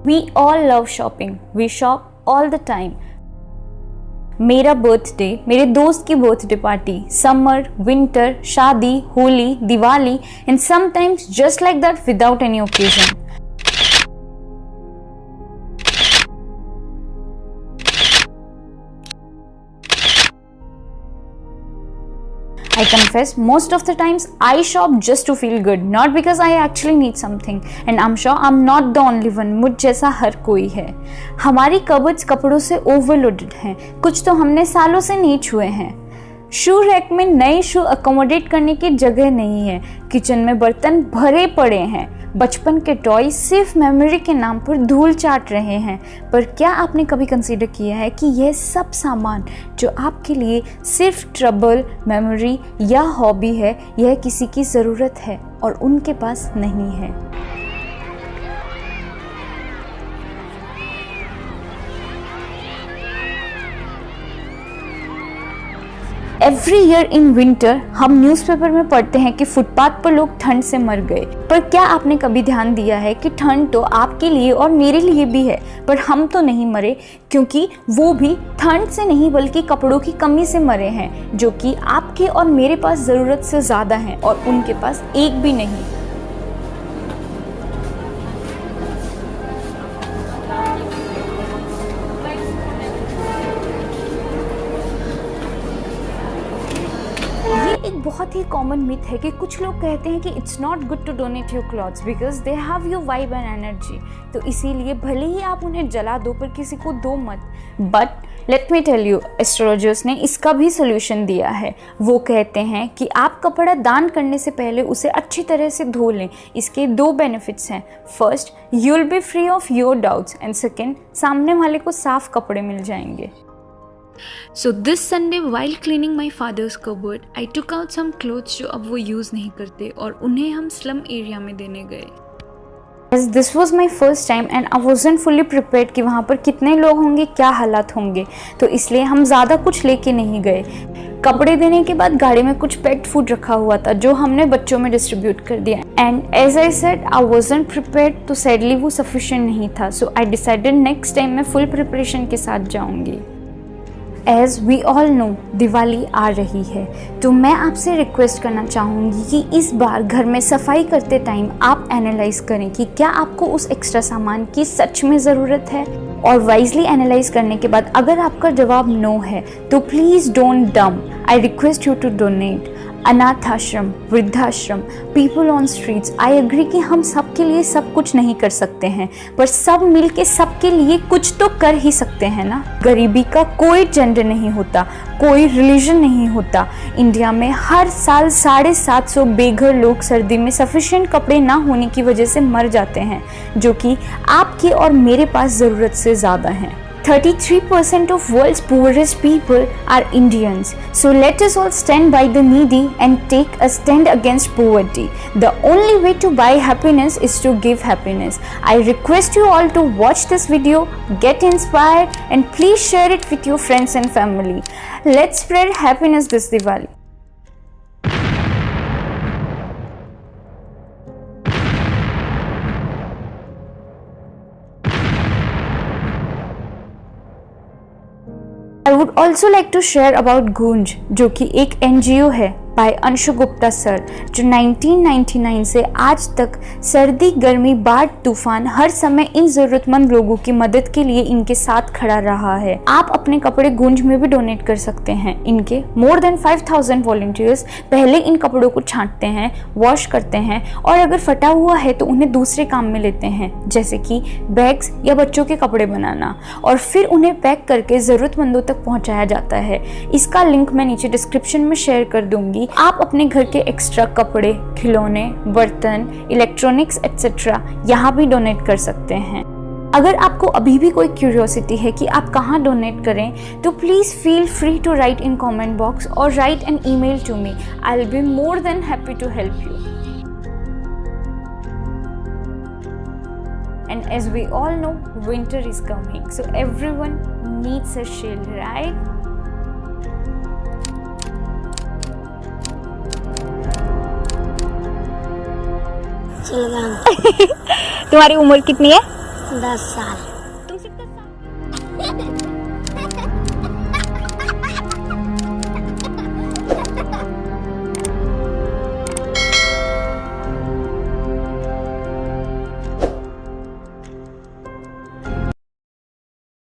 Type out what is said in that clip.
We all love shopping. We shop all the time. मेरा birthday, मेरे दोस्त की बर्थडे पार्टी, समर, विंटर, शादी, Holi, Diwali and sometimes just like that without any occasion. I confess, most of the times I shop just to feel good, not because I actually need something. And I'm sure I'm not the only one. मुझ जैसा हर कोई है. हमारी cupboards कपड़ों से overloaded हैं. कुछ तो हमने सालों से नहीं छुए हैं. शू रैक में नए शू अकोमोडेट करने की जगह नहीं है. किचन में बर्तन भरे पड़े हैं. बचपन के टॉय सिर्फ मेमोरी के नाम पर धूल चाट रहे हैं. पर क्या आपने कभी कंसीडर किया है कि यह सब सामान जो आपके लिए सिर्फ ट्रबल, मेमोरी या हॉबी है, यह किसी की ज़रूरत है और उनके पास नहीं है. एवरी ईयर इन विंटर हम न्यूज़पेपर में पढ़ते हैं कि फुटपाथ पर लोग ठंड से मर गए. पर क्या आपने कभी ध्यान दिया है कि ठंड तो आपके लिए और मेरे लिए भी है, पर हम तो नहीं मरे, क्योंकि वो भी ठंड से नहीं बल्कि कपड़ों की कमी से मरे हैं, जो कि आपके और मेरे पास ज़रूरत से ज़्यादा हैं और उनके पास एक भी नहीं. एक बहुत ही कॉमन मिथ है कि कुछ लोग कहते हैं कि it's not good to donate your clothes because they have your vibe and energy. तो इसीलिए भले ही आप उन्हें जला दो पर किसी को दो मत. But let me tell you, astrologers ने इसका भी सोल्यूशन दिया है. वो कहते हैं कि आप कपड़ा दान करने से पहले उसे अच्छी तरह से धो लें. इसके दो बेनिफिट्स हैं. First, you will be free of your doubts and second, सामने वाले को साफ कपड़े मिल जाएंगे. So this Sunday while cleaning my father's cupboard, I took out some clothes जो अब वो यूज़ नहीं करते और उन्हें हम स्लम एरिया में देने गए. As this was my first time and I wasn't fully prepared कि वहाँ पर कितने लोग होंगे, क्या हालात होंगे, तो इसलिए हम ज़्यादा कुछ लेके नहीं गए. कपड़े देने के बाद गाड़ी में कुछ पैक्ड फूड रखा हुआ था जो हमने बच्चों में डिस्ट्रीब्यूट कर दिया. And as I said, I wasn't prepared, तो सैडली वो सफिशिएंट नहीं था. So I decided next time मैं फुल प्रिपरेशन के साथ जाऊँगी. As we all know, Diwali आ रही है, तो मैं आपसे रिक्वेस्ट करना चाहूँगी कि इस बार घर में सफाई करते टाइम आप एनालाइज करें कि क्या आपको उस एक्स्ट्रा सामान की सच में ज़रूरत है. और वाइजली एनालाइज करने के बाद अगर आपका जवाब नो है तो please don't dump. I request you to donate. अनाथ आश्रम, वृद्धाश्रम, people on streets. I agree कि हम सब के लिए सब कुछ नहीं कर सकते हैं, पर सब मिल के सबके लिए कुछ तो कर ही सकते हैं ना. गरीबी का कोई जेंडर नहीं होता, कोई रिलीजन नहीं होता. इंडिया में हर साल 750 बेघर लोग सर्दी में सफिशिएंट कपड़े ना होने की वजह से मर जाते हैं, जो कि आपके और मेरे पास ज़रूरत से ज़्यादा हैं. 33% of world's poorest people are Indians. So let us all stand by the needy and take a stand against poverty. The only way to buy happiness is to give happiness. I request you all to watch this video, get inspired, and please share it with your friends and family. Let's spread happiness this Diwali. I would also like to share about गूंज, जो कि एक NGO है bye Anshu Gupta sir, जो 1999 से आज तक सर्दी, गर्मी, बाढ़, तूफान हर समय इन ज़रूरतमंद लोगों की मदद के लिए इनके साथ खड़ा रहा है. आप अपने कपड़े गूंज में भी डोनेट कर सकते हैं. इनके मोर देन 5000 वॉलंटियर्स पहले इन कपड़ों को छांटते हैं, वॉश करते हैं और अगर फटा हुआ है तो उन्हें दूसरे काम में लेते हैं, जैसे कि बैग्स या बच्चों के कपड़े बनाना, और फिर उन्हें पैक करके ज़रूरतमंदों तक पहुँचाया जाता है. इसका लिंक मैं नीचे डिस्क्रिप्शन में शेयर कर दूंगी. आप अपने घर के एक्स्ट्रा कपड़े, खिलौने, बर्तन, इलेक्ट्रॉनिक्स एटसेट्रा यहाँ भी डोनेट कर सकते हैं. अगर आपको अभी भी कोई क्यूरियोसिटी है कि आप कहाँ डोनेट करें, तो please feel free to write in comment box और write an email to me. I will be more than happy to help you. And as we all know, winter is coming, so everyone needs a shield, right? तुम्हारी उम्र कितनी है? 10 साल।